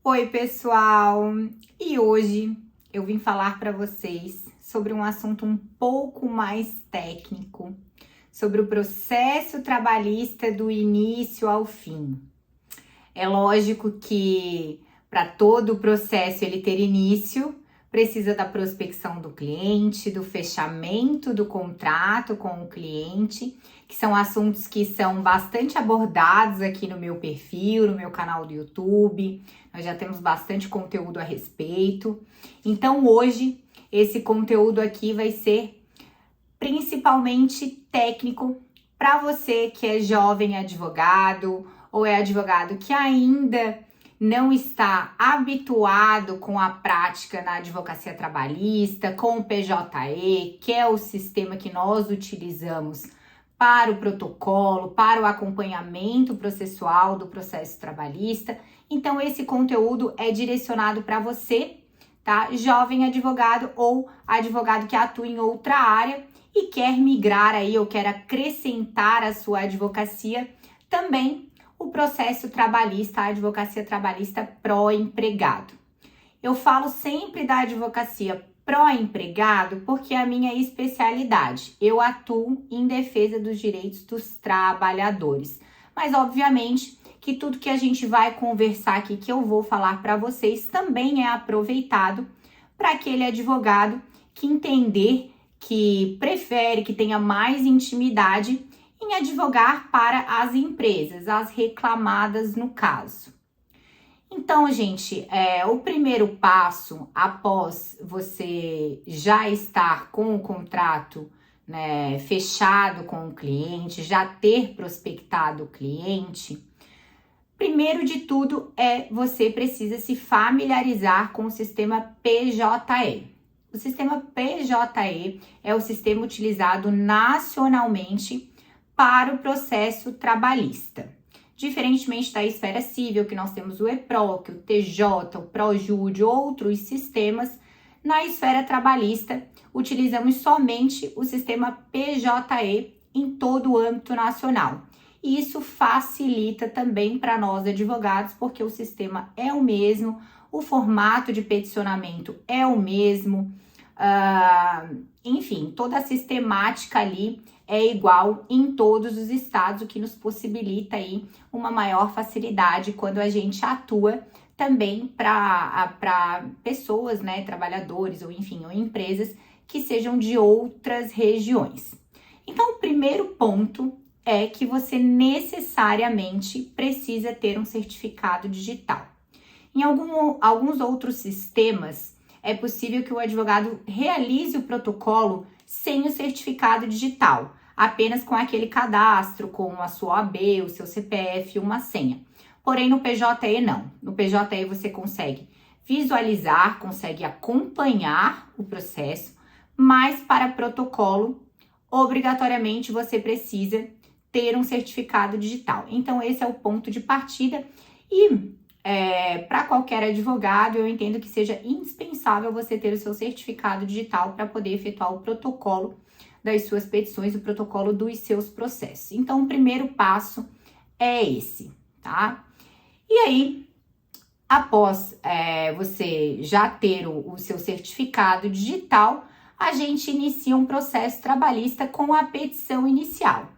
Oi, pessoal! E hoje eu vim falar para vocês sobre um assunto um pouco mais técnico, sobre o processo trabalhista do início ao fim. É lógico que para todo o processo ele ter início, precisa da prospecção do cliente, do fechamento do contrato com o cliente, que são assuntos que são bastante abordados aqui no meu perfil, no meu canal do YouTube. Nós já temos bastante conteúdo a respeito. Então hoje esse conteúdo aqui vai ser principalmente técnico para você que é jovem advogado ou é advogado que ainda não está habituado com a prática na advocacia trabalhista, com o PJE, que é o sistema que nós utilizamos para o protocolo, para o acompanhamento processual do processo trabalhista. Então, esse conteúdo é direcionado para você, tá? Jovem advogado ou advogado que atua em outra área e quer migrar aí ou quer acrescentar à sua advocacia também o processo trabalhista, a advocacia trabalhista pró-empregado. Eu falo sempre da advocacia pró-empregado porque é a minha especialidade. Eu atuo em defesa dos direitos dos trabalhadores. Mas, obviamente, que tudo que a gente vai conversar aqui, que eu vou falar para vocês, também é aproveitado para aquele advogado que entender, que prefere, que tenha mais intimidade em advogar para as empresas, as reclamadas no caso. Então, gente, o primeiro passo após você já estar com o contrato, né, fechado com o cliente, já ter prospectado o cliente, primeiro de tudo você precisa se familiarizar com o sistema PJE. O sistema PJE é o sistema utilizado nacionalmente para o processo trabalhista. Diferentemente da esfera civil, que nós temos o EPROC, o TJ, o PROJUDE, outros sistemas, na esfera trabalhista utilizamos somente o sistema PJE em todo o âmbito nacional. E isso facilita também para nós advogados, porque o sistema é o mesmo, o formato de peticionamento é o mesmo, enfim, toda a sistemática ali é igual em todos os estados, o que nos possibilita aí uma maior facilidade quando a gente atua também para pessoas, né, trabalhadores ou enfim, ou empresas que sejam de outras regiões. Então, o primeiro ponto é que você necessariamente precisa ter um certificado digital. Em alguns outros sistemas, é possível que o advogado realize o protocolo sem o certificado digital, apenas com aquele cadastro, com a sua OAB, o seu CPF e uma senha. Porém, no PJE não. No PJE você consegue visualizar, consegue acompanhar o processo, mas para protocolo, obrigatoriamente você precisa ter um certificado digital. Então, esse é o ponto de partida e para qualquer advogado, eu entendo que seja indispensável você ter o seu certificado digital para poder efetuar o protocolo das suas petições, o protocolo dos seus processos. Então, o primeiro passo é esse, tá? E aí, após você já ter o seu certificado digital, a gente inicia um processo trabalhista com a petição inicial.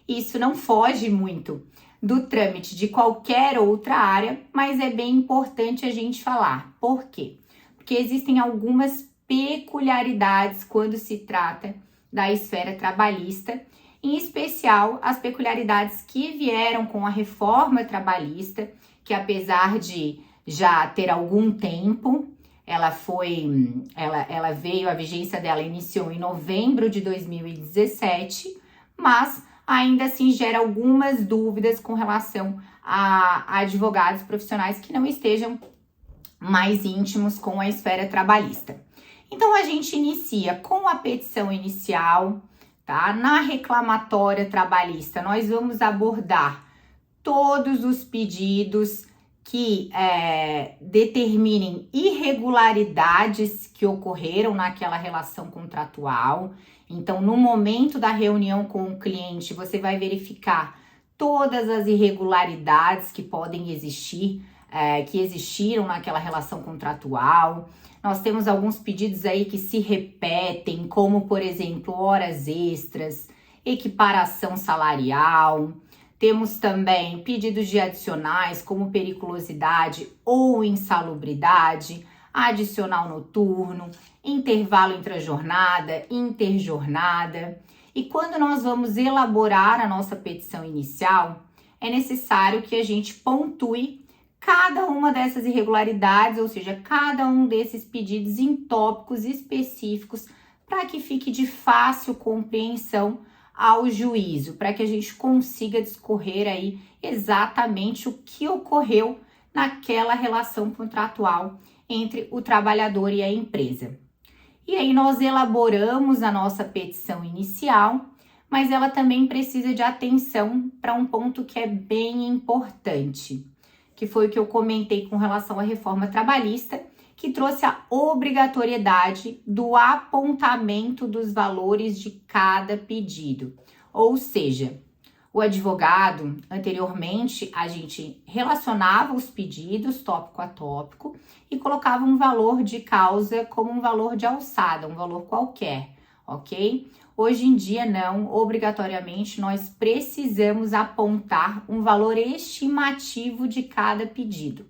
Isso não foge muito do trâmite de qualquer outra área, mas é bem importante a gente falar. Por quê? Porque existem algumas peculiaridades quando se trata da esfera trabalhista, em especial as peculiaridades que vieram com a reforma trabalhista, que apesar de já ter algum tempo, ela veio, a vigência dela iniciou em novembro de 2017, mas ainda assim gera algumas dúvidas com relação a advogados profissionais que não estejam mais íntimos com a esfera trabalhista. Então, a gente inicia com a petição inicial, tá? Na reclamatória trabalhista, nós vamos abordar todos os pedidos que determinem irregularidades que ocorreram naquela relação contratual. Então, no momento da reunião com o cliente, você vai verificar todas as irregularidades que podem existir que existiram naquela relação contratual. Nós temos alguns pedidos aí que se repetem, como, por exemplo, horas extras, equiparação salarial. Temos também pedidos de adicionais, como periculosidade ou insalubridade, adicional noturno, intervalo intrajornada, interjornada. E quando nós vamos elaborar a nossa petição inicial, é necessário que a gente pontue cada uma dessas irregularidades, ou seja, cada um desses pedidos em tópicos específicos, para que fique de fácil compreensão ao juízo, para que a gente consiga discorrer aí exatamente o que ocorreu naquela relação contratual entre o trabalhador e a empresa. E aí nós elaboramos a nossa petição inicial, mas ela também precisa de atenção para um ponto que é bem importante, que foi o que eu comentei com relação à reforma trabalhista, que trouxe a obrigatoriedade do apontamento dos valores de cada pedido. Ou seja, o advogado, anteriormente, a gente relacionava os pedidos tópico a tópico e colocava um valor de causa como um valor de alçada, um valor qualquer, ok? Hoje em dia, não, obrigatoriamente, nós precisamos apontar um valor estimativo de cada pedido.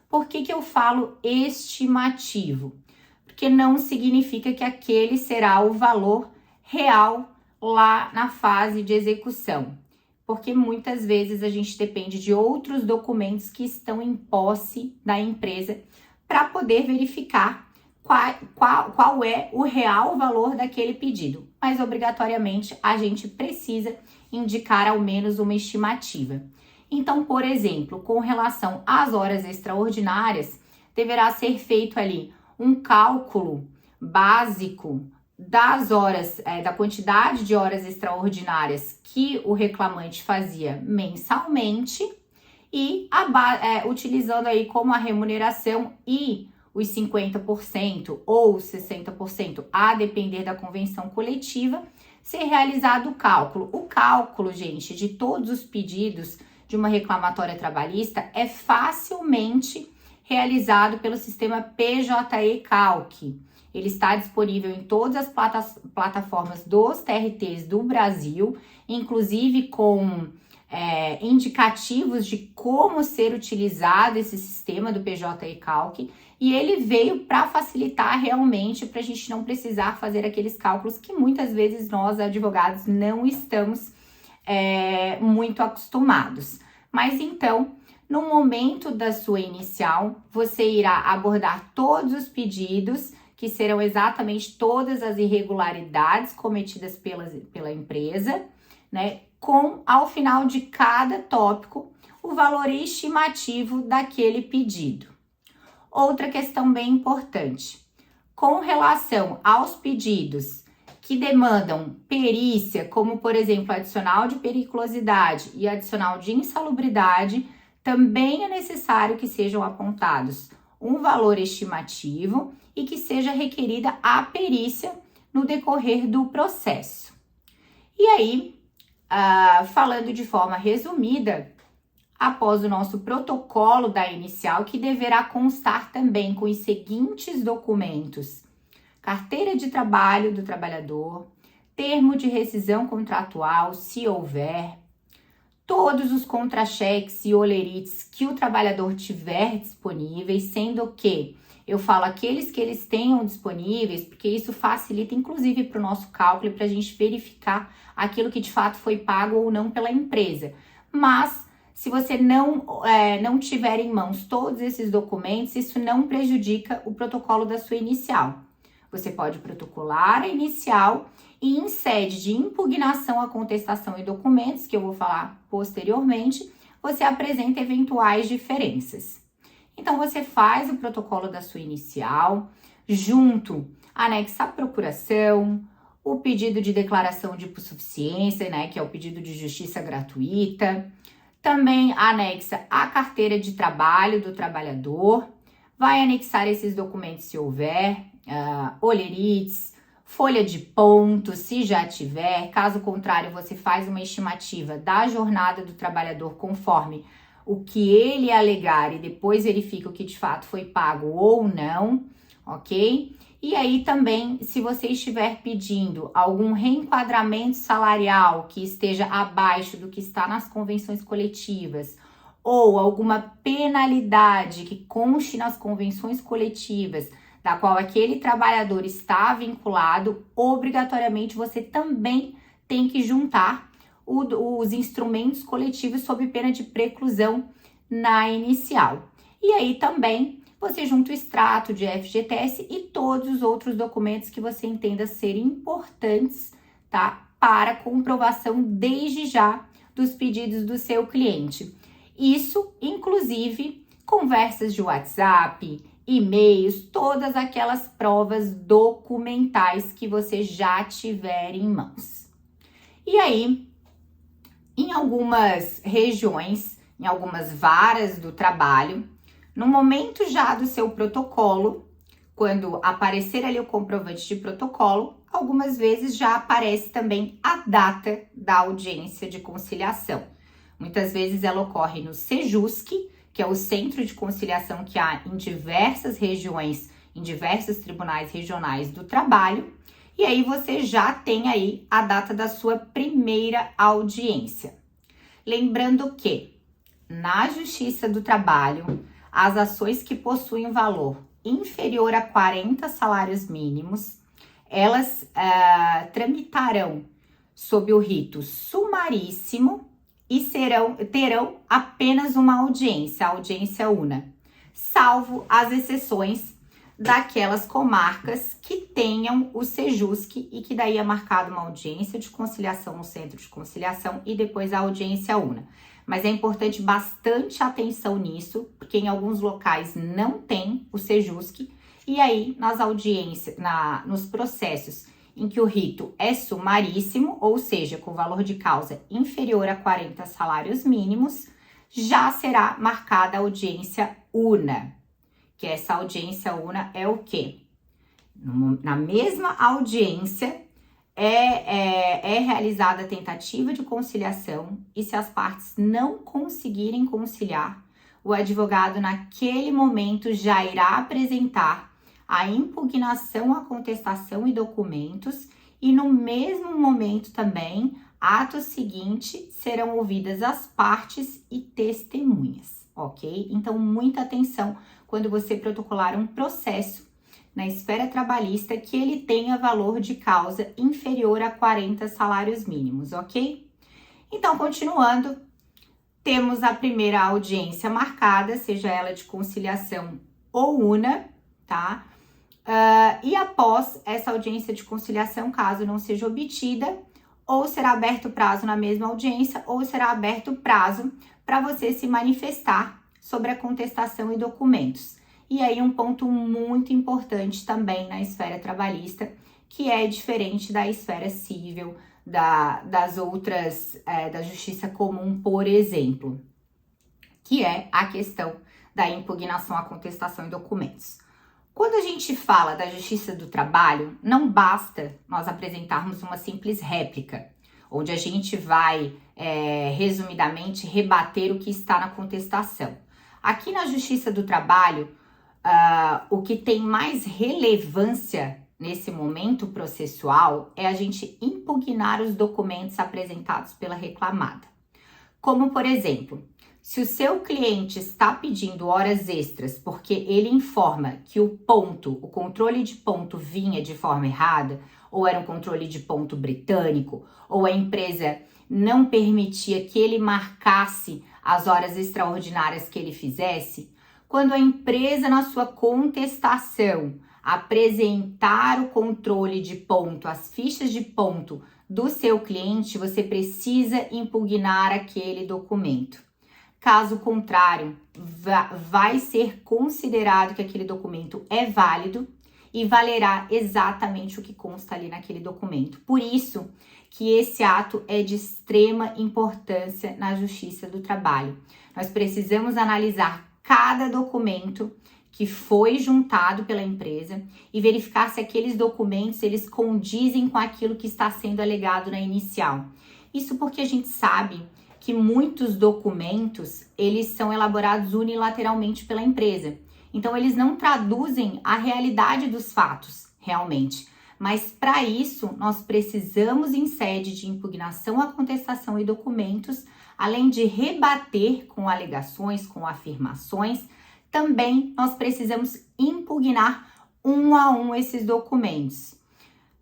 Por que eu falo estimativo? Porque não significa que aquele será o valor real lá na fase de execução. Porque muitas vezes a gente depende de outros documentos que estão em posse da empresa para poder verificar qual é o real valor daquele pedido. Mas obrigatoriamente a gente precisa indicar ao menos uma estimativa. Então, por exemplo, com relação às horas extraordinárias, deverá ser feito ali um cálculo básico das horas, da quantidade de horas extraordinárias que o reclamante fazia mensalmente e utilizando aí como a remuneração e os 50% ou 60%, a depender da convenção coletiva, ser realizado o cálculo. O cálculo, gente, de todos os pedidos de uma reclamatória trabalhista é facilmente realizado pelo sistema PJE Calc. Ele está disponível em todas as plataformas dos TRTs do Brasil, inclusive com indicativos de como ser utilizado esse sistema do PJE Calc, e ele veio para facilitar realmente, para a gente não precisar fazer aqueles cálculos que muitas vezes nós, advogados, não estamos muito acostumados. Mas então, no momento da sua inicial, você irá abordar todos os pedidos, que serão exatamente todas as irregularidades cometidas pela empresa, né? Com, ao final de cada tópico, o valor estimativo daquele pedido. Outra questão bem importante, com relação aos pedidos que demandam perícia, como por exemplo adicional de periculosidade e adicional de insalubridade, também é necessário que sejam apontados um valor estimativo e que seja requerida a perícia no decorrer do processo. E aí, falando de forma resumida, após o nosso protocolo da inicial, que deverá constar também com os seguintes documentos: carteira de trabalho do trabalhador, termo de rescisão contratual, se houver, todos os contra-cheques e olerites que o trabalhador tiver disponíveis, sendo que eu falo aqueles que eles tenham disponíveis, porque isso facilita inclusive para o nosso cálculo e para a gente verificar aquilo que de fato foi pago ou não pela empresa. Mas se você não tiver em mãos todos esses documentos, isso não prejudica o protocolo da sua inicial. Você pode protocolar a inicial e em sede de impugnação à contestação e documentos, que eu vou falar posteriormente, você apresenta eventuais diferenças. Então, você faz o protocolo da sua inicial, anexa a procuração, o pedido de declaração de hipossuficiência, né, que é o pedido de justiça gratuita, também anexa a carteira de trabalho do trabalhador, vai anexar esses documentos se houver, olerites, folha de ponto, se já tiver. Caso contrário, você faz uma estimativa da jornada do trabalhador conforme o que ele alegar e depois verifica o que de fato foi pago ou não, ok? E aí também, se você estiver pedindo algum reenquadramento salarial que esteja abaixo do que está nas convenções coletivas, ou alguma penalidade que conste nas convenções coletivas, da qual aquele trabalhador está vinculado, obrigatoriamente você também tem que juntar os instrumentos coletivos sob pena de preclusão na inicial. E aí também você junta o extrato de FGTS e todos os outros documentos que você entenda ser importantes, tá? Para comprovação desde já dos pedidos do seu cliente. Isso, inclusive, conversas de WhatsApp, e-mails, todas aquelas provas documentais que você já tiver em mãos. E aí, em algumas regiões, em algumas varas do trabalho, no momento já do seu protocolo, quando aparecer ali o comprovante de protocolo, algumas vezes já aparece também a data da audiência de conciliação. Muitas vezes ela ocorre no Sejusc, que é o centro de conciliação que há em diversas regiões, em diversos tribunais regionais do trabalho, e aí você já tem aí a data da sua primeira audiência. Lembrando que na Justiça do Trabalho, as ações que possuem valor inferior a 40 salários mínimos, elas tramitarão sob o rito sumaríssimo e terão apenas uma audiência, a audiência una, salvo as exceções daquelas comarcas que tenham o Sejusc e que daí é marcada uma audiência de conciliação no centro de conciliação e depois a audiência una. Mas é importante bastante atenção nisso, porque em alguns locais não tem o Sejusc, e aí nas audiências, nos processos em que o rito é sumaríssimo, ou seja, com valor de causa inferior a 40 salários mínimos, já será marcada a audiência una, que essa audiência una é o quê? Na mesma audiência, é realizada a tentativa de conciliação e se as partes não conseguirem conciliar, o advogado naquele momento já irá apresentar a impugnação, a contestação e documentos e no mesmo momento também, ato seguinte, serão ouvidas as partes e testemunhas, ok? Então, muita atenção quando você protocolar um processo na esfera trabalhista que ele tenha valor de causa inferior a 40 salários mínimos, ok? Então, continuando, temos a primeira audiência marcada, seja ela de conciliação ou una, tá? E após essa audiência de conciliação, caso não seja obtida, ou será aberto prazo na mesma audiência, ou será aberto prazo para você se manifestar sobre a contestação e documentos. E aí um ponto muito importante também na esfera trabalhista, que é diferente da esfera civil, das outras, da justiça comum, por exemplo, que é a questão da impugnação, a contestação e documentos. Quando a gente fala da justiça do trabalho, não basta nós apresentarmos uma simples réplica, onde a gente vai, resumidamente, rebater o que está na contestação. Aqui na justiça do trabalho, o que tem mais relevância nesse momento processual é a gente impugnar os documentos apresentados pela reclamada. Como, por exemplo, se o seu cliente está pedindo horas extras porque ele informa que o controle de ponto vinha de forma errada, ou era um controle de ponto britânico, ou a empresa não permitia que ele marcasse as horas extraordinárias que ele fizesse, quando a empresa, na sua contestação, apresentar o controle de ponto, as fichas de ponto do seu cliente, você precisa impugnar aquele documento. Caso contrário, vai ser considerado que aquele documento é válido e valerá exatamente o que consta ali naquele documento. Por isso que esse ato é de extrema importância na Justiça do Trabalho. Nós precisamos analisar cada documento que foi juntado pela empresa e verificar se aqueles documentos eles condizem com aquilo que está sendo alegado na inicial. Isso porque a gente sabe que muitos documentos, eles são elaborados unilateralmente pela empresa. Então, eles não traduzem a realidade dos fatos, realmente. Mas, para isso, nós precisamos, em sede de impugnação à contestação e documentos, além de rebater com alegações, com afirmações, também nós precisamos impugnar um a um esses documentos.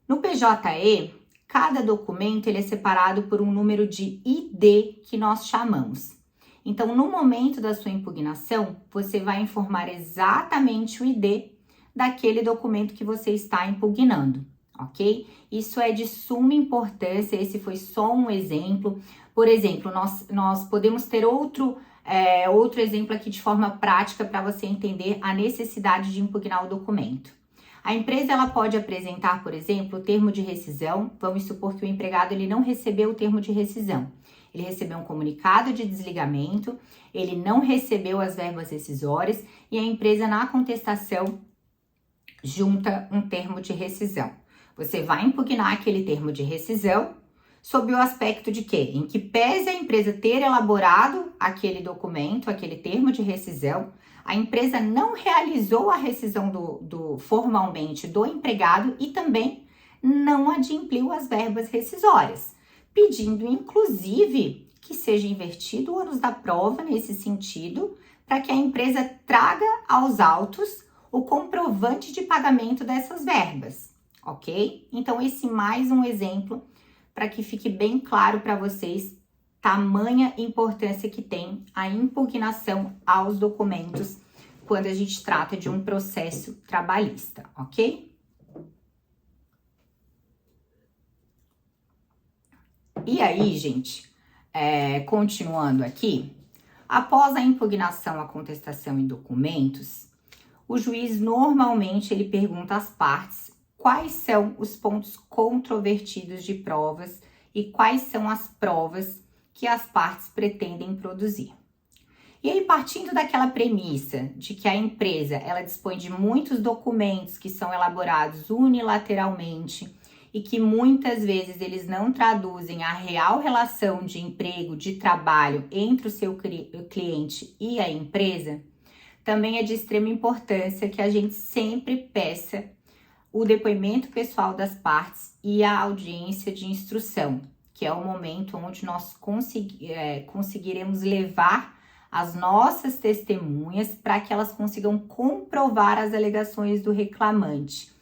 No PJE, cada documento ele é separado por um número de ID que nós chamamos. Então, no momento da sua impugnação, você vai informar exatamente o ID daquele documento que você está impugnando, ok? Isso é de suma importância, esse foi só um exemplo. Por exemplo, nós podemos ter outro exemplo aqui de forma prática para você entender a necessidade de impugnar o documento. A empresa ela pode apresentar, por exemplo, o termo de rescisão. Vamos supor que o empregado ele não recebeu o termo de rescisão. Ele recebeu um comunicado de desligamento, ele não recebeu as verbas rescisórias e a empresa, na contestação, junta um termo de rescisão. Você vai impugnar aquele termo de rescisão sob o aspecto de quê? Em que pese a empresa ter elaborado aquele documento, aquele termo de rescisão, a empresa não realizou a rescisão formalmente do empregado e também não adimpliu as verbas rescisórias, pedindo inclusive que seja invertido o ônus da prova nesse sentido, para que a empresa traga aos autos o comprovante de pagamento dessas verbas, ok? Então, esse mais um exemplo para que fique bem claro para vocês tamanha importância que tem a impugnação aos documentos quando a gente trata de um processo trabalhista, ok? E aí, gente, continuando aqui, após a impugnação, a contestação e documentos, o juiz normalmente ele pergunta às partes quais são os pontos controvertidos de provas e quais são as provas que as partes pretendem produzir. E aí, partindo daquela premissa de que a empresa ela dispõe de muitos documentos que são elaborados unilateralmente e que muitas vezes eles não traduzem a real relação de emprego, de trabalho entre o seu cliente e a empresa, também é de extrema importância que a gente sempre peça o depoimento pessoal das partes e a audiência de instrução, que é o momento onde nós conseguiremos levar as nossas testemunhas para que elas consigam comprovar as alegações do reclamante.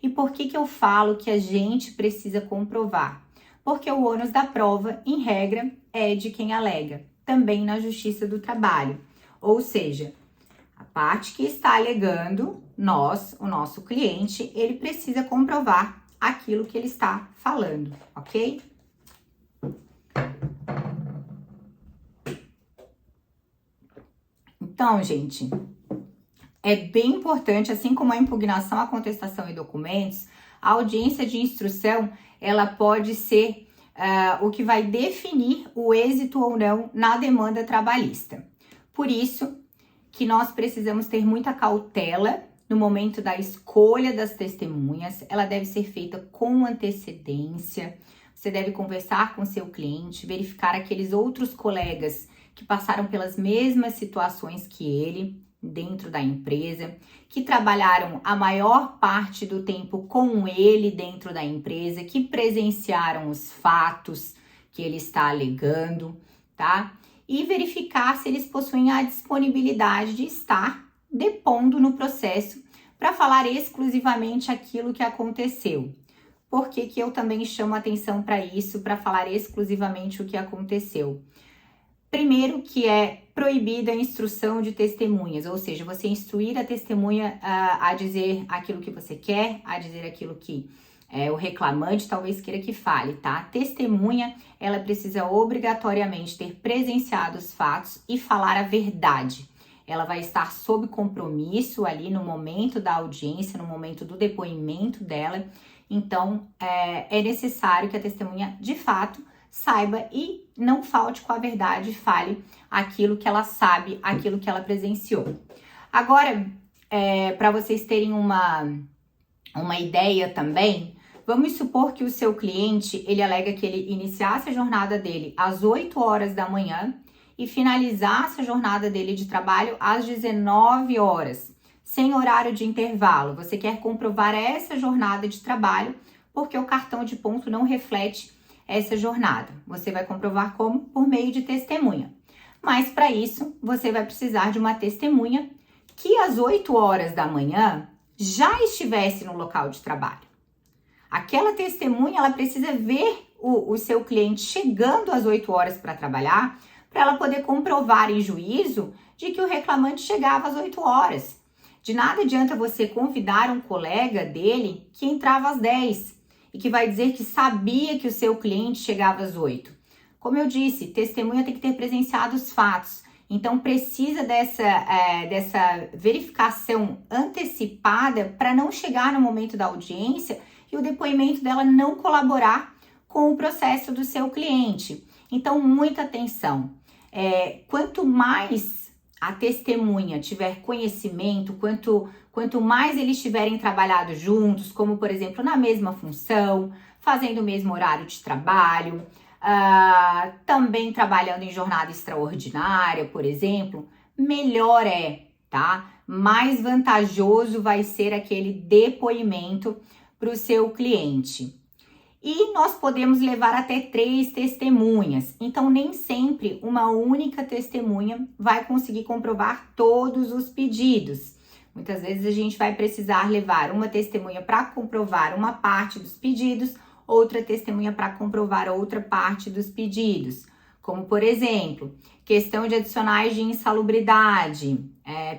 E por que eu falo que a gente precisa comprovar? Porque o ônus da prova, em regra, é de quem alega, também na Justiça do Trabalho. Ou seja, a parte que está alegando, o nosso cliente, ele precisa comprovar aquilo que ele está falando, ok? Então, gente, é bem importante, assim como a impugnação, a contestação e documentos, a audiência de instrução, ela pode ser o que vai definir o êxito ou não na demanda trabalhista. Por isso que nós precisamos ter muita cautela no momento da escolha das testemunhas, ela deve ser feita com antecedência, você deve conversar com seu cliente, verificar aqueles outros colegas que passaram pelas mesmas situações que ele dentro da empresa, que trabalharam a maior parte do tempo com ele dentro da empresa, que presenciaram os fatos que ele está alegando, tá? E verificar se eles possuem a disponibilidade de estar depondo no processo para falar exclusivamente aquilo que aconteceu. Por que eu também chamo atenção para isso, para falar exclusivamente o que aconteceu? Primeiro, que é proibida a instrução de testemunhas, ou seja, você instruir a testemunha a dizer aquilo que você quer, a dizer aquilo que o reclamante talvez queira que fale, tá? A testemunha, ela precisa obrigatoriamente ter presenciado os fatos e falar a verdade. Ela vai estar sob compromisso ali no momento da audiência, no momento do depoimento dela. Então, é necessário que a testemunha, de fato, saiba e não falte com a verdade, fale aquilo que ela sabe, aquilo que ela presenciou. Agora, para vocês terem uma ideia também, Vamos supor que o seu cliente, ele alega que ele iniciasse a jornada dele às 8 horas da manhã e finalizasse a jornada dele de trabalho às 19 horas, sem horário de intervalo. Você quer comprovar essa jornada de trabalho porque o cartão de ponto não reflete essa jornada. Você vai comprovar como? Por meio de testemunha. Mas para isso, você vai precisar de uma testemunha que às 8 horas da manhã já estivesse no local de trabalho. Aquela testemunha, ela precisa ver o seu cliente chegando às 8 horas para trabalhar, para ela poder comprovar em juízo de que o reclamante chegava às 8 horas. De nada adianta você convidar um colega dele que entrava às 10 e que vai dizer que sabia que o seu cliente chegava às 8. Como eu disse, testemunha tem que ter presenciado os fatos. Então, precisa dessa verificação antecipada para não chegar no momento da audiência e o depoimento dela não colaborar com o processo do seu cliente. Então, muita atenção. Quanto mais a testemunha tiver conhecimento, quanto mais eles tiverem trabalhado juntos, como, por exemplo, na mesma função, fazendo o mesmo horário de trabalho, também trabalhando em jornada extraordinária, por exemplo, melhor tá? Mais vantajoso vai ser aquele depoimento para o seu cliente. E nós podemos levar até 3 testemunhas. Então, nem sempre uma única testemunha vai conseguir comprovar todos os pedidos. Muitas vezes a gente vai precisar levar uma testemunha para comprovar uma parte dos pedidos, outra testemunha para comprovar outra parte dos pedidos. Como, por exemplo, questão de adicionais de insalubridade,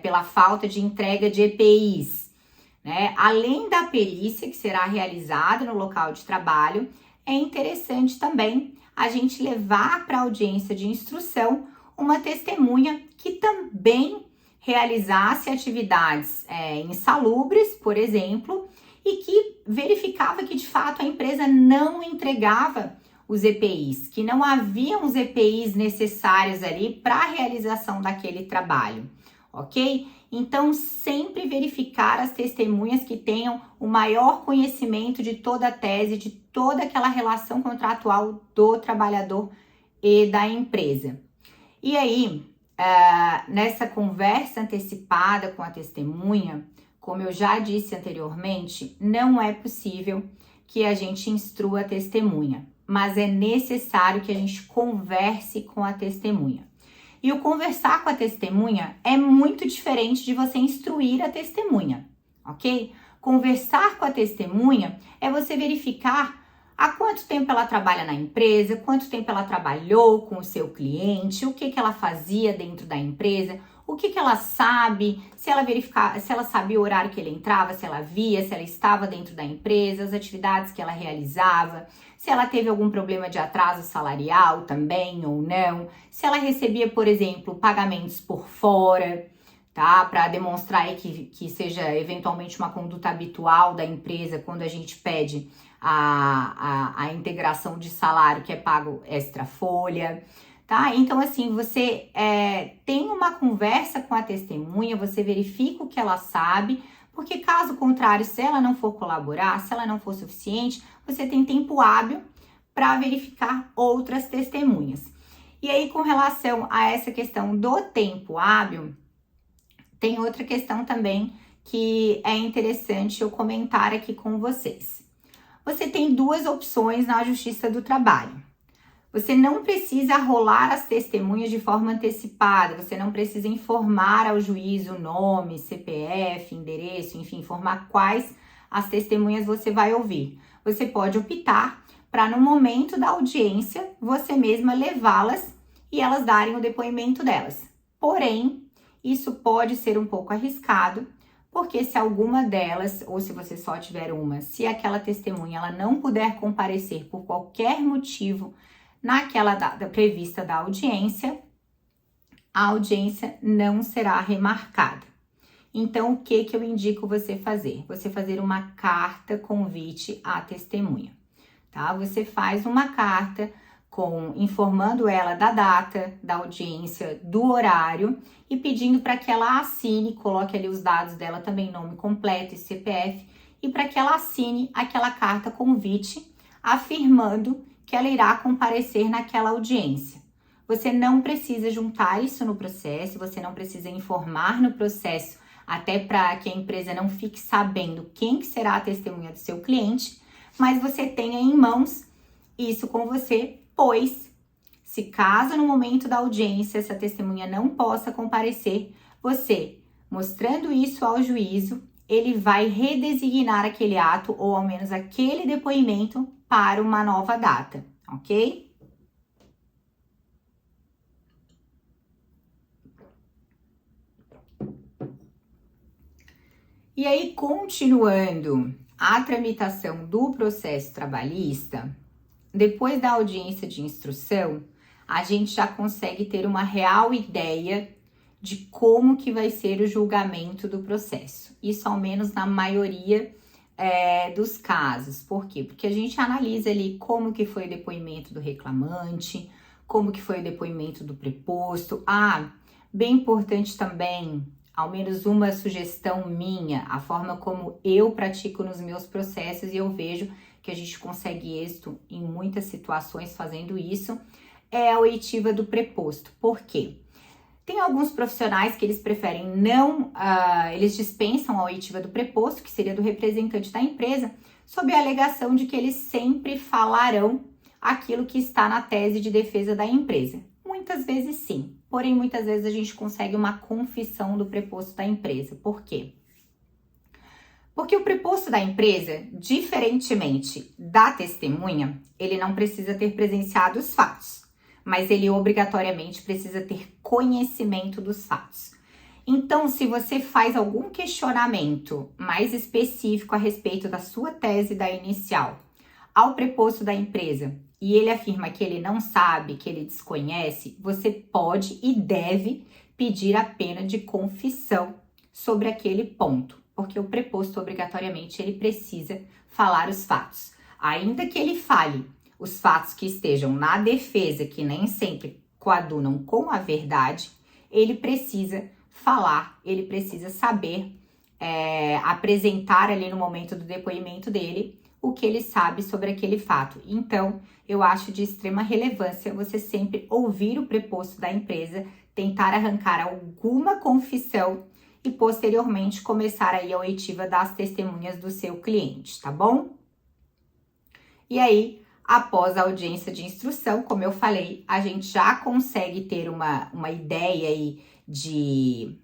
pela falta de entrega de EPIs. Além da perícia que será realizada no local de trabalho, é interessante também a gente levar para a audiência de instrução uma testemunha que também realizasse atividades insalubres, por exemplo, e que verificava que de fato a empresa não entregava os EPIs, que não haviam os EPIs necessários ali para a realização daquele trabalho, ok? Então, sempre verificar as testemunhas que tenham o maior conhecimento de toda a tese, de toda aquela relação contratual do trabalhador e da empresa. E aí, nessa conversa antecipada com a testemunha, como eu já disse anteriormente, não é possível que a gente instrua a testemunha, mas é necessário que a gente converse com a testemunha. E o conversar com a testemunha é muito diferente de você instruir a testemunha, ok? Conversar com a testemunha é você verificar há quanto tempo ela trabalha na empresa, quanto tempo ela trabalhou com o seu cliente, o que ela fazia dentro da empresa, o que ela sabe, se ela sabia o horário que ele entrava, se ela via, se ela estava dentro da empresa, as atividades que ela realizava, se ela teve algum problema de atraso salarial também ou não, se ela recebia, por exemplo, pagamentos por fora, tá? Para demonstrar aí que seja eventualmente uma conduta habitual da empresa quando a gente pede a integração de salário que é pago extra folha. Tá? Então, assim, você tem uma conversa com a testemunha, você verifica o que ela sabe, porque caso contrário, se ela não for colaborar, se ela não for suficiente, você tem tempo hábil para verificar outras testemunhas. E aí, com relação a essa questão do tempo hábil, tem outra questão também que é interessante eu comentar aqui com vocês. Você tem 2 opções na Justiça do Trabalho. Você não precisa rolar as testemunhas de forma antecipada, você não precisa informar ao juiz o nome, CPF, endereço, enfim, informar quais as testemunhas você vai ouvir. Você pode optar para, no momento da audiência, você mesma levá-las e elas darem o depoimento delas. Porém, isso pode ser um pouco arriscado, porque se alguma delas, ou se você só tiver uma, se aquela testemunha ela não puder comparecer por qualquer motivo naquela data prevista da audiência, a audiência não será remarcada. Então, o que eu indico você fazer? Você fazer uma carta convite à testemunha, tá? Você faz uma carta informando ela da data da audiência, do horário e pedindo para que ela assine, coloque ali os dados dela também, nome completo e CPF, e para que ela assine aquela carta convite afirmando que ela irá comparecer naquela audiência. Você não precisa juntar isso no processo, você não precisa informar no processo, até para que a empresa não fique sabendo quem que será a testemunha do seu cliente, mas você tenha em mãos isso com você, pois se caso no momento da audiência essa testemunha não possa comparecer, você, mostrando isso ao juízo, ele vai redesignar aquele ato ou ao menos aquele depoimento para uma nova data, ok? E aí, continuando a tramitação do processo trabalhista, depois da audiência de instrução, a gente já consegue ter uma real ideia de como que vai ser o julgamento do processo. Isso ao menos na maioria dos casos. Por quê? Porque a gente analisa ali como que foi o depoimento do reclamante, como que foi o depoimento do preposto. Bem importante também, ao menos uma sugestão minha, a forma como eu pratico nos meus processos e eu vejo que a gente consegue êxito em muitas situações fazendo isso, é a oitiva do preposto. Por quê? Tem alguns profissionais que eles preferem eles dispensam a oitiva do preposto, que seria do representante da empresa, sob a alegação de que eles sempre falarão aquilo que está na tese de defesa da empresa. Muitas vezes sim, porém muitas vezes a gente consegue uma confissão do preposto da empresa. Por quê? Porque o preposto da empresa, diferentemente da testemunha, ele não precisa ter presenciado os fatos, mas ele obrigatoriamente precisa ter conhecimento dos fatos. Então, se você faz algum questionamento mais específico a respeito da sua tese da inicial ao preposto da empresa e ele afirma que ele não sabe, que ele desconhece, você pode e deve pedir a pena de confissão sobre aquele ponto, porque o preposto obrigatoriamente ele precisa falar os fatos. Ainda que ele fale os fatos que estejam na defesa, que nem sempre coadunam com a verdade, ele precisa falar, ele precisa saber apresentar ali no momento do depoimento dele o que ele sabe sobre aquele fato. Então, eu acho de extrema relevância você sempre ouvir o preposto da empresa, tentar arrancar alguma confissão e posteriormente começar aí a oitiva das testemunhas do seu cliente, tá bom? E aí, após a audiência de instrução, como eu falei, a gente já consegue ter uma ideia aí de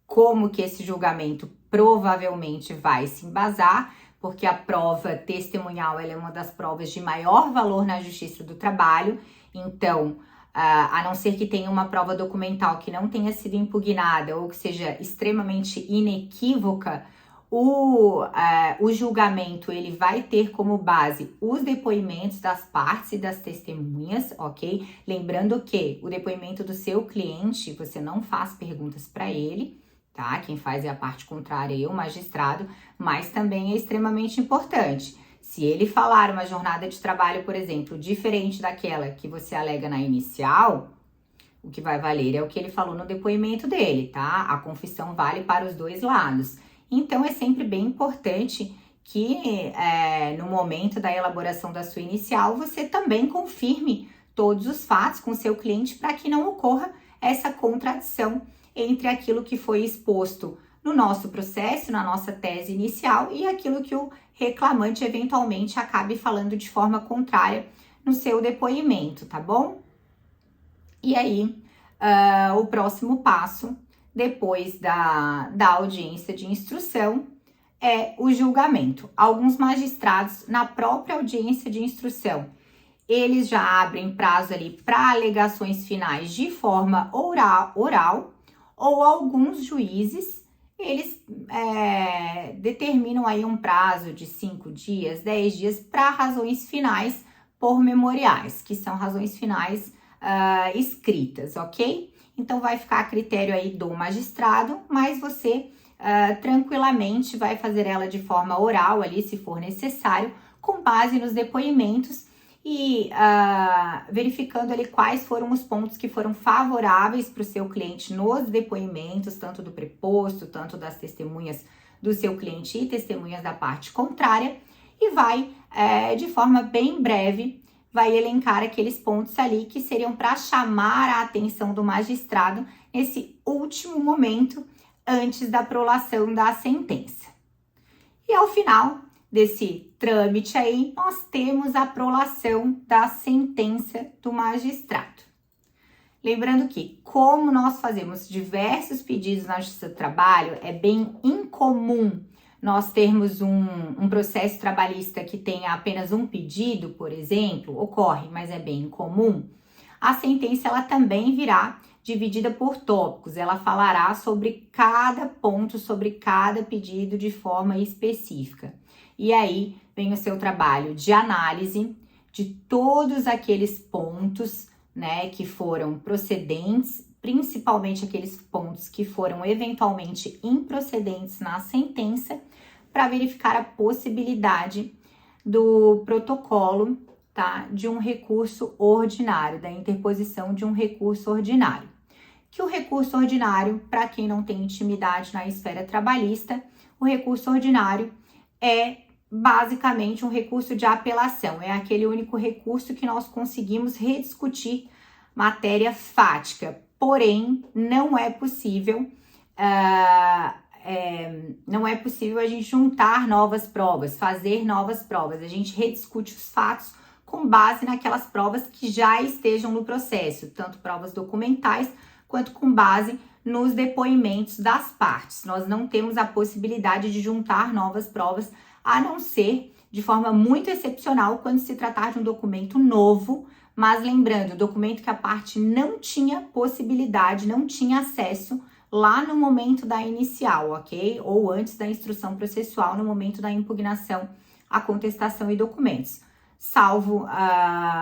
como que esse julgamento provavelmente vai se embasar, porque a prova testemunhal ela é uma das provas de maior valor na Justiça do Trabalho. Então, a não ser que tenha uma prova documental que não tenha sido impugnada ou que seja extremamente inequívoca, o julgamento ele vai ter como base os depoimentos das partes e das testemunhas, ok? Lembrando que o depoimento do seu cliente, você não faz perguntas para ele, tá? Quem faz é a parte contrária e o magistrado, mas também é extremamente importante. Se ele falar uma jornada de trabalho, por exemplo, diferente daquela que você alega na inicial, o que vai valer é o que ele falou no depoimento dele, tá? A confissão vale para os dois lados. Então, é sempre bem importante que no momento da elaboração da sua inicial, você também confirme todos os fatos com o seu cliente para que não ocorra essa contradição entre aquilo que foi exposto no nosso processo, na nossa tese inicial e aquilo que o reclamante eventualmente acabe falando de forma contrária no seu depoimento, tá bom? E aí, o próximo passo, depois da audiência de instrução, é o julgamento. Alguns magistrados, na própria audiência de instrução, eles já abrem prazo ali para alegações finais de forma oral, ou alguns juízes, eles determinam aí um prazo de 5 dias, 10 dias para razões finais por memoriais, que são razões finais escritas, ok? Então, vai ficar a critério aí do magistrado, mas você tranquilamente vai fazer ela de forma oral ali, se for necessário, com base nos depoimentos e verificando ali quais foram os pontos que foram favoráveis para o seu cliente nos depoimentos, tanto do preposto, tanto das testemunhas do seu cliente e testemunhas da parte contrária e vai, de forma bem breve, vai elencar aqueles pontos ali que seriam para chamar a atenção do magistrado nesse último momento antes da prolação da sentença. E ao final desse trâmite aí, nós temos a prolação da sentença do magistrado. Lembrando que, como nós fazemos diversos pedidos na Justiça do Trabalho, é bem incomum nós termos um processo trabalhista que tenha apenas um pedido, por exemplo, ocorre, mas é bem incomum. A sentença ela também virá dividida por tópicos, ela falará sobre cada ponto, sobre cada pedido de forma específica. E aí vem o seu trabalho de análise de todos aqueles pontos, né, que foram procedentes, principalmente aqueles pontos que foram eventualmente improcedentes na sentença, para verificar a possibilidade do protocolo, tá, de um recurso ordinário, da interposição de um recurso ordinário. Que o recurso ordinário, para quem não tem intimidade na esfera trabalhista, o recurso ordinário é basicamente um recurso de apelação, é aquele único recurso que nós conseguimos rediscutir matéria fática, porém não é possível a gente juntar novas provas, fazer novas provas, a gente rediscute os fatos com base naquelas provas que já estejam no processo, tanto provas documentais quanto com base nos depoimentos das partes. Nós não temos a possibilidade de juntar novas provas, a não ser de forma muito excepcional quando se tratar de um documento novo, mas lembrando, documento que a parte não tinha possibilidade, não tinha acesso lá no momento da inicial, ok? Ou antes da instrução processual, no momento da impugnação, a contestação e documentos. Salvo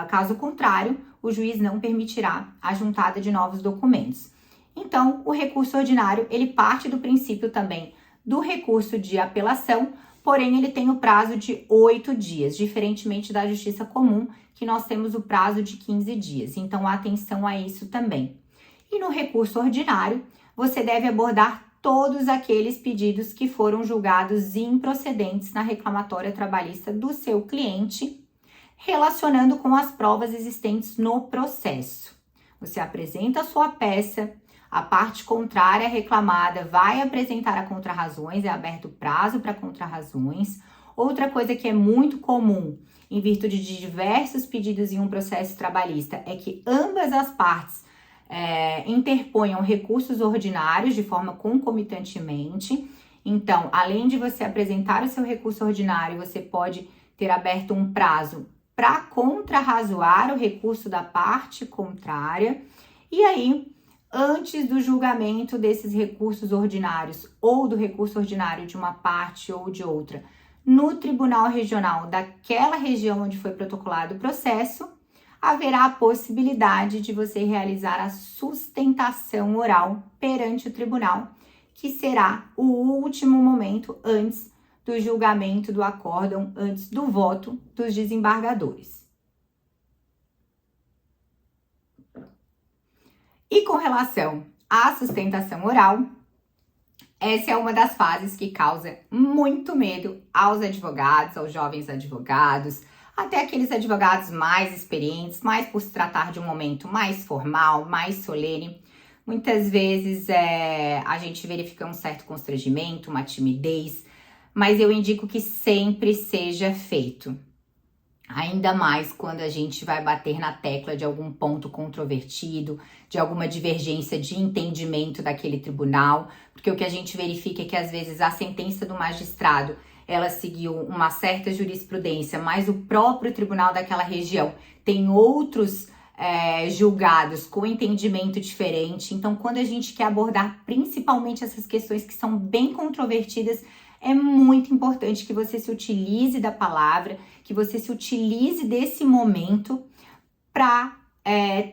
caso contrário, o juiz não permitirá a juntada de novos documentos. Então, o recurso ordinário, ele parte do princípio também do recurso de apelação, porém ele tem o prazo de 8 dias, diferentemente da justiça comum, que nós temos o prazo de 15 dias. Então, atenção a isso também. E no recurso ordinário, você deve abordar todos aqueles pedidos que foram julgados improcedentes na reclamatória trabalhista do seu cliente, relacionando com as provas existentes no processo. Você apresenta a sua peça, a parte contrária reclamada vai apresentar a contrarrazões, é aberto prazo para contrarrazões. Outra coisa que é muito comum, em virtude de diversos pedidos em um processo trabalhista, é que ambas as partes interponham recursos ordinários de forma concomitantemente. Então, além de você apresentar o seu recurso ordinário, você pode ter aberto um prazo para contrarrazoar o recurso da parte contrária. E aí, antes do julgamento desses recursos ordinários ou do recurso ordinário de uma parte ou de outra, no tribunal regional daquela região onde foi protocolado o processo, haverá a possibilidade de você realizar a sustentação oral perante o tribunal, que será o último momento antes do julgamento do acórdão, antes do voto dos desembargadores. E com relação à sustentação oral, essa é uma das fases que causa muito medo aos advogados, aos jovens advogados, até aqueles advogados mais experientes, mais por se tratar de um momento mais formal, mais solene. Muitas vezes a gente verifica um certo constrangimento, uma timidez, mas eu indico que sempre seja feito. Ainda mais quando a gente vai bater na tecla de algum ponto controvertido, de alguma divergência de entendimento daquele tribunal, porque o que a gente verifica é que às vezes a sentença do magistrado, ela seguiu uma certa jurisprudência, mas o próprio tribunal daquela região tem outros julgados com entendimento diferente. Então, quando a gente quer abordar principalmente essas questões que são bem controvertidas, é muito importante que você se utilize da palavra, que você se utilize desse momento para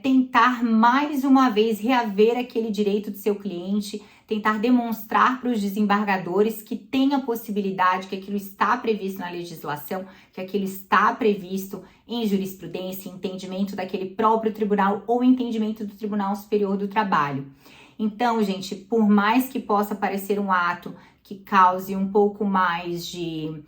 tentar mais uma vez reaver aquele direito do seu cliente, tentar demonstrar para os desembargadores que tem a possibilidade, que aquilo está previsto na legislação, que aquilo está previsto em jurisprudência, entendimento daquele próprio tribunal ou entendimento do Tribunal Superior do Trabalho. Então, gente, por mais que possa parecer um ato que cause um pouco mais de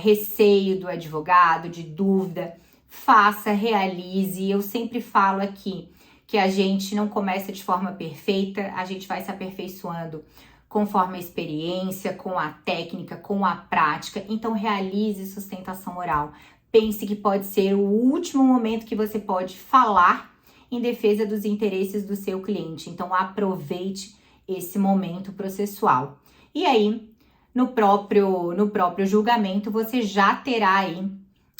receio do advogado, de dúvida, faça, realize. Eu sempre falo aqui que a gente não começa de forma perfeita, a gente vai se aperfeiçoando conforme a experiência, com a técnica, com a prática. Então realize sustentação oral. Pense que pode ser o último momento que você pode falar em defesa dos interesses do seu cliente. Então aproveite esse momento processual. E aí, no próprio julgamento, você já terá aí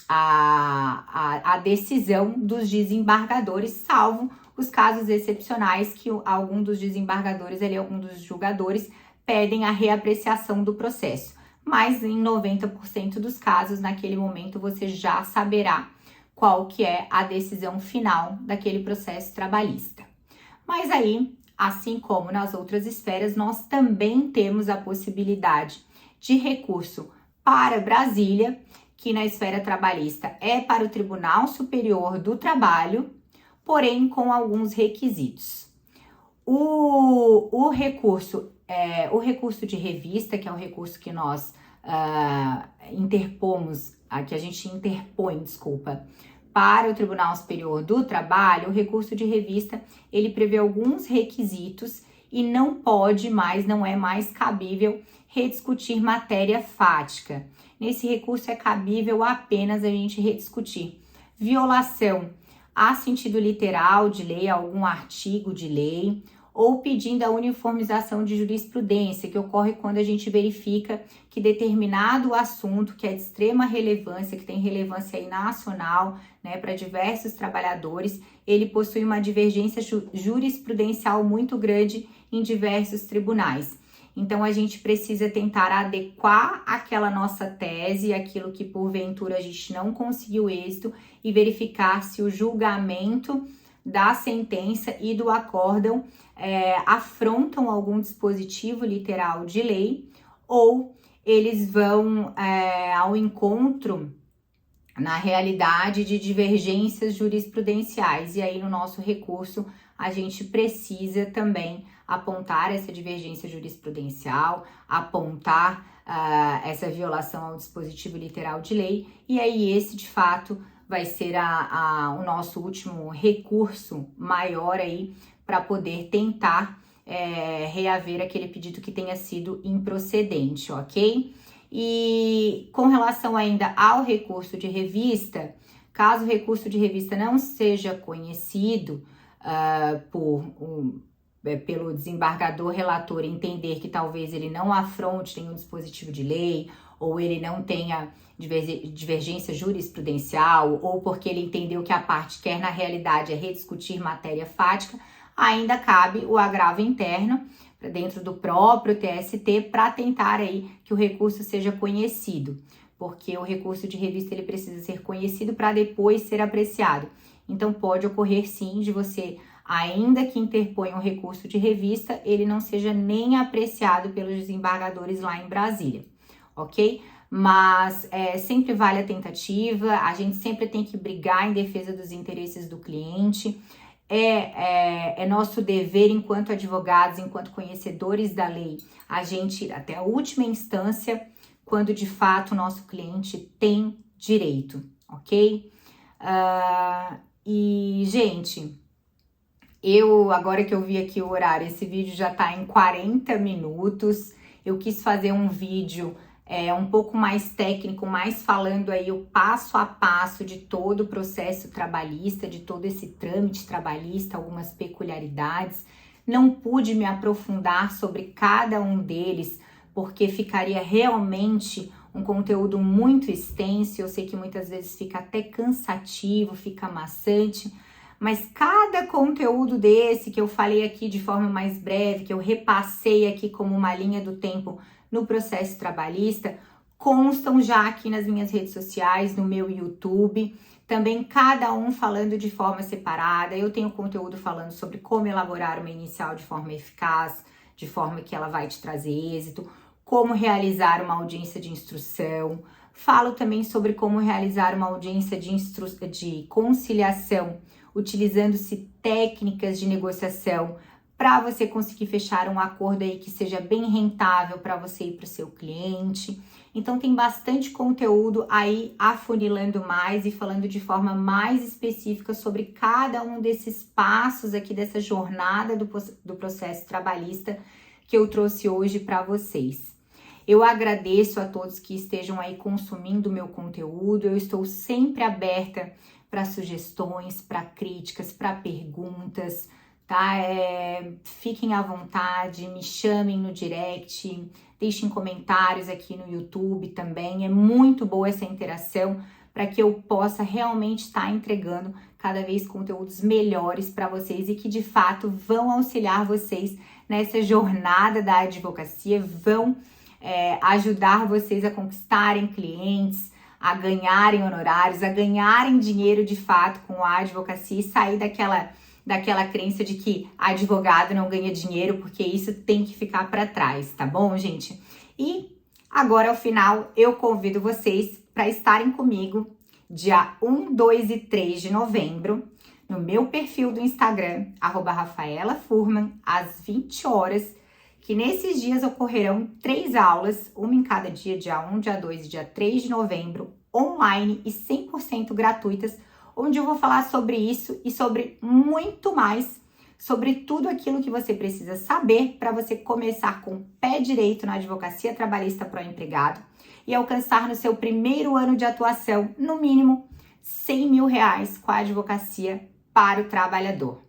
a decisão dos desembargadores, salvo os casos excepcionais que algum dos desembargadores, algum dos julgadores, pedem a reapreciação do processo. Mas em 90% dos casos, naquele momento, você já saberá qual que é a decisão final daquele processo trabalhista. Mas aí, assim como nas outras esferas, nós também temos a possibilidade de recurso para Brasília, que na esfera trabalhista é para o Tribunal Superior do Trabalho, porém com alguns requisitos. O recurso de revista, que é o recurso que nós para o Tribunal Superior do Trabalho, o recurso de revista, ele prevê alguns requisitos e não é mais cabível rediscutir matéria fática. Nesse recurso é cabível apenas a gente rediscutir violação a sentido literal de lei, algum artigo de lei, ou pedindo a uniformização de jurisprudência, que ocorre quando a gente verifica que determinado assunto que é de extrema relevância, que tem relevância aí nacional, né, para diversos trabalhadores, ele possui uma divergência jurisprudencial muito grande em diversos tribunais. Então, a gente precisa tentar adequar aquela nossa tese, aquilo que porventura a gente não conseguiu êxito, e verificar se o julgamento da sentença e do acórdão afrontam algum dispositivo literal de lei, ou eles vão ao encontro, na realidade, de divergências jurisprudenciais. E aí, no nosso recurso, a gente precisa também apontar essa divergência jurisprudencial, apontar essa violação ao dispositivo literal de lei, e aí esse, de fato, vai ser o nosso último recurso maior aí para poder tentar reaver aquele pedido que tenha sido improcedente, ok? E com relação ainda ao recurso de revista, caso o recurso de revista não seja conhecido pelo desembargador relator, entender que talvez ele não afronte nenhum dispositivo de lei, ou ele não tenha divergência jurisprudencial, ou porque ele entendeu que a parte quer na realidade rediscutir matéria fática, ainda cabe o agravo interno dentro do próprio TST para tentar aí que o recurso seja conhecido, porque o recurso de revista ele precisa ser conhecido para depois ser apreciado. Então pode ocorrer sim de você, ainda que interponha um recurso de revista, ele não seja nem apreciado pelos desembargadores lá em Brasília, ok? Mas sempre vale a tentativa, a gente sempre tem que brigar em defesa dos interesses do cliente. É nosso dever enquanto advogados, enquanto conhecedores da lei, a gente ir até a última instância quando de fato o nosso cliente tem direito, ok? E, gente, agora que eu vi aqui o horário, esse vídeo já tá em 40 minutos, eu quis fazer um vídeo um pouco mais técnico, mais falando aí o passo a passo de todo o processo trabalhista, de todo esse trâmite trabalhista, algumas peculiaridades. Não pude me aprofundar sobre cada um deles, porque ficaria realmente um conteúdo muito extenso. Eu sei que muitas vezes fica até cansativo, fica maçante, mas cada conteúdo desse que eu falei aqui de forma mais breve, que eu repassei aqui como uma linha do tempo no processo trabalhista, constam já aqui nas minhas redes sociais, no meu YouTube, também cada um falando de forma separada. Eu tenho conteúdo falando sobre como elaborar uma inicial de forma eficaz, de forma que ela vai te trazer êxito, como realizar uma audiência de instrução. Falo também sobre como realizar uma audiência de conciliação, utilizando-se técnicas de negociação para você conseguir fechar um acordo aí que seja bem rentável para você e para o seu cliente. Então tem bastante conteúdo aí afunilando mais e falando de forma mais específica sobre cada um desses passos aqui dessa jornada do processo trabalhista que eu trouxe hoje para vocês. Eu agradeço a todos que estejam aí consumindo o meu conteúdo. Eu estou sempre aberta para sugestões, para críticas, para perguntas, tá? Fiquem à vontade, me chamem no direct, deixem comentários aqui no YouTube também. É muito boa essa interação para que eu possa realmente estar entregando cada vez conteúdos melhores para vocês e que de fato vão auxiliar vocês nessa jornada da advocacia, vão ajudar vocês a conquistarem clientes, a ganharem honorários, a ganharem dinheiro de fato com a advocacia e sair daquela crença de que advogado não ganha dinheiro, porque isso tem que ficar para trás, tá bom, gente? E agora, ao final, eu convido vocês para estarem comigo dia 1, 2 e 3 de novembro, no meu perfil do Instagram, @RafaelaFurman, às 20 horas, que nesses dias ocorrerão 3 aulas, uma em cada dia 1, dia 2 e dia 3 de novembro, online e 100% gratuitas, onde eu vou falar sobre isso e sobre muito mais, sobre tudo aquilo que você precisa saber para você começar com o pé direito na advocacia trabalhista para o empregado e alcançar no seu primeiro ano de atuação, no mínimo, R$100 mil com a advocacia para o trabalhador.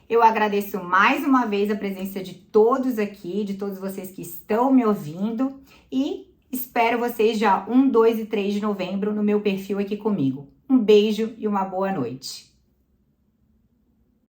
Eu agradeço mais uma vez a presença de todos aqui, de todos vocês que estão me ouvindo e espero vocês dia 1, 2 e 3 de novembro no meu perfil aqui comigo. Um beijo e uma boa noite.